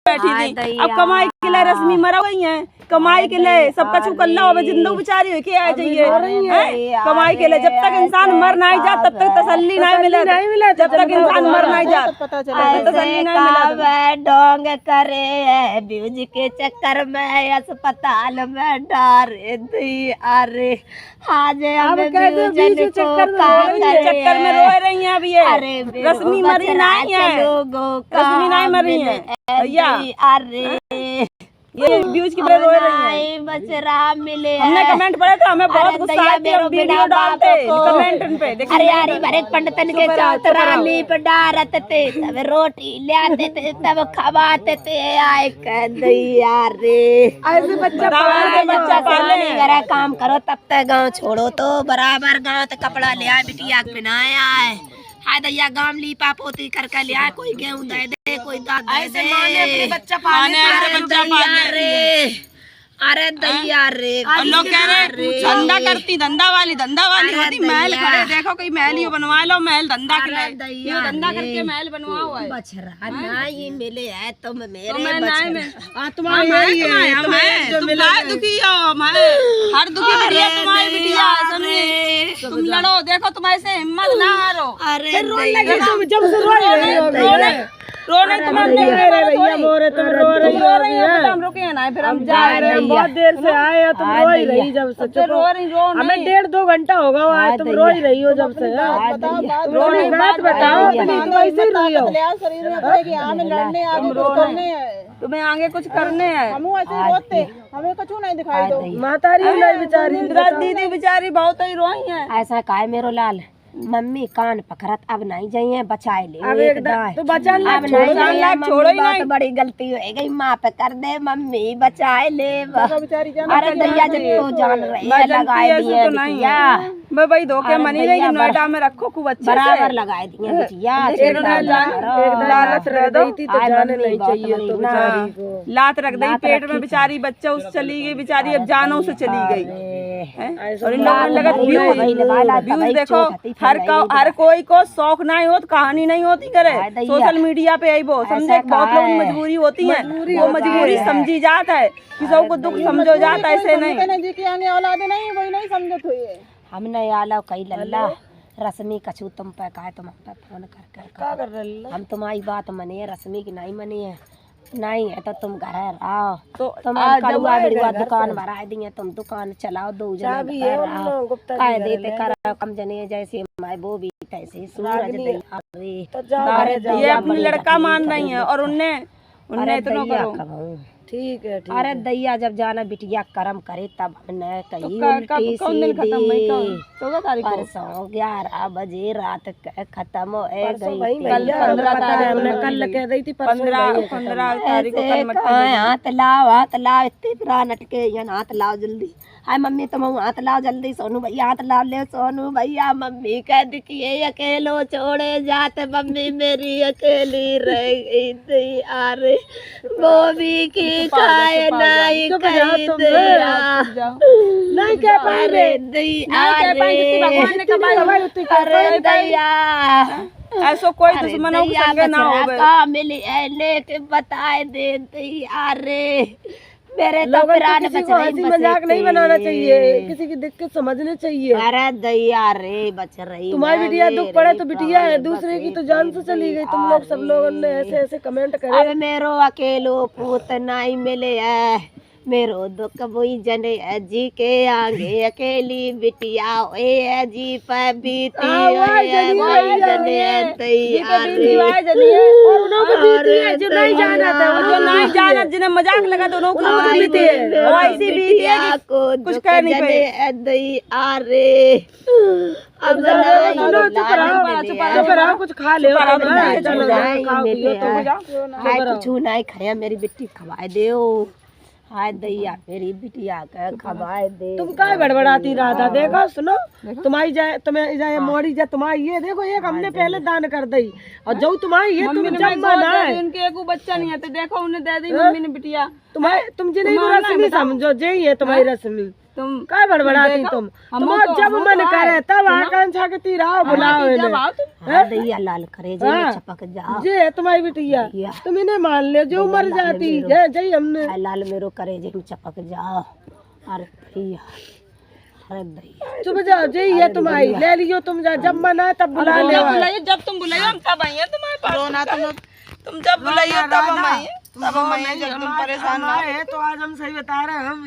बैठी थी। अब कमाई के लिए रश्मि मर गई है, कमाई के लिए सबका छुकल्ला हो जिंदगी बेचारी हो के आ जाइए कमाई के लिए। जब तक इंसान मर नहीं जा तब तक तसल्ली नहीं मिले, जब तक इंसान मर नहीं जा तसल्ली नहीं मिले। डोंग करे ब्यूज के चक्कर में अस्पताल में डारे दी। अरे आज चक्कर में रो रही है। अब ये रश्मि मरी नहीं है, रश्मि नहीं मरी है भैया। अरे ये व्यूज की वजह रो रही है। बचरा मिले। हमने कमेंट पढ़ा था, हमें बहुत गुस्सा आया था, वीडियो डालते कमेंट पे। अरे यार भरे पंडितन के चौतरानी पे डारत थे, तब रोटी ले आते थे, तब खवाते थे। आए कह दैया रे ऐसे बच्चा पाले घर काम करो तब तक गाँव छोड़ो तो बराबर गाँव तक कपड़ा ले आए बिटिया पहनाया है। हाय दैया गाँव लीपा पोती करके ले आए, कोई गेहूं दे दे, कोई दाद दे दे। अपने बच्चा पालने रे। अरे दैया रे लोग कह रहे धंधा वाली होती। महल खड़े देखो, कोई महल ही बनवा लो, महल धंधा के लिए धंधा करके महल बनवा हुआ है। बछरा नहीं मिले है तुम मेरे तुम्हारे दुखी हो, हर दुखी बिटिया तुम्हारी बिटिया। तुम लड़ो, देखो तुम्हारे से हिम्मत ना हारो। अरे रोने तुम रुके हैं ना, फिर हम जा रहे हैं। बहुत देर से आए हो, तुम रो ही रही जब से। रो रही हमें 1.5-2 घंटा होगा आए, तुम रो ही रही हो जब से। रोने बात बताओ, तुम ऐसे ही रही हो। तुम्हें आगे कुछ करने हैं। हम ऐसे रोते, हमें कुछ नहीं दिखाई दो। मातारी बेचारी दीदी बेचारी बहुत ही रोई है। ऐसा काय मेरो लाल मम्मी कान पकड़त अब नहीं जाइए बचाए ले। अब एकदम तो बचा ले, अब नहीं जाइए छोड़ो ही बहुत बड़ी गलती हो गई, माफ कर दे मम्मी बचाए ले। अरे दैया जब तो जान रही है लगाए दिए बिटिया, मैं भाई धोखे मनी रही नोएडा में रखो खूब अच्छे बराबर लगाए दिए बिटिया। लालच रख दो तो जाने नहीं चाहिए तो बेचारी को। लात रख दी पेट में बेचारी, बच्चा उस चली गई बेचारी, अब जानों से चली गई। और इन लोगों ने लगा व्यूज देखो, हर कोई को शौक नहीं हो, कहानी नहीं होती करे सोशल मीडिया पे आई वो समझे। बहुत लोग मजबूरी होती है, वो मजबूरी समझी जाता है, किसी को दुख समझो जाता है, ऐसे नहीं। औलादे नहीं वही नहीं समझत हुई। हम नहीं आला कई लल्ला रश्मि कछु तुम पे कहा, तुम हम पे फोन कर हम तुम्हारी बात मनिए, रश्मि की नहीं मनिए। नहीं है तो तुम घर आओ, तो तुम कड़ुआ बिड़ुआ दुकान बढ़ा दिए, तुम दुकान चलाओ, 2 जने कह देते कर कम जने जैसे हमारे वो भी तैसे सूरज ये अपनी लड़का मान रही है और उनने इतना करो। ठीक है अरे दैया जब जाना बिटिया कर्म करे तब हमने कही परसों 11 बजे रात खत्म हो गई। कल कह रही थी 15 तारीख को हाथ लाओ इतने प्राण अटके, हाथ लाओ जल्दी। हाय मम्मी तुम हाथ लाओ जल्दी, सोनू भैया हाथ लाओ ले। सोनू भैया मम्मी कह दिखिए अकेलो छोड़े जाते, मम्मी मेरी अकेली रह गई। अरे वो भी की खाए नहीं कही नहीं कह पाए दैया। ऐसा कोई दुश्मनों के संगे ना हो मिली लेके बताए दे दैया रे। मेरे तो मजाक नहीं बनाना चाहिए, किसी की दिक्कत समझनी चाहिए। अरे दैया रे बच रही तुम्हारी बिटिया दुख पड़े तो बिटिया है, दूसरे की तो जान से चली गई। तुम लोग सब लोगों ने ऐसे ऐसे कमेंट करे। अब मेरो अकेलो पूत नहीं मिले है, मेरो दुख बुई जने जी के आगे अकेली बिटिया है जी पे बीती जो नहीं जाना जिन्हें मजाक लगा तो ऐसी बीती है कुछ कह नहीं पाए। अरे अब चुप रहो, कुछ खा ले, कुछ नहीं खाया, मेरी बिट्टी खवाए दो। हाय दैया मेरी बिटिया का खवाए दे। तुम क्या बड़बड़ाती राधा? देखो सुनो, तुम्हारी जाए तुम्हें जाए मोड़ी जाए तुम्हारी ये देखो, एक हमने पहले दान कर दी और जो तुम्हारी ये तुम जब माना है उनके एक बच्चा नहीं है तो देखो उन्हें दे दी मम्मी ने बिटिया। तुम्हारे तुम जिन्हें रश्मि समझो जे ही है तुम्हारी रश्मि। तुम काय बड़बड़ाती तुम जब मन करे तब आकांक्षा के तीरा बुलाओ इन्हें दैया लाल करे जे में चपक जा जे तुम्हारी बिटिया तुम इन्हें मान ले जो मर जाती है जय हमने लाल मेरो करे जे में चपक जा। अरे भैया अरे दैया चुप जाओ जय है तुम्हारी ले लियो तुम जा जब मन आए तब बुला ले बुलाइए जब तुम बुलाइए हम तब आइए तुम्हारे पास तुम जब बुलाइए तब हम आइए जब तुम परेशान है तो आज हम सही बता रहे हैं हम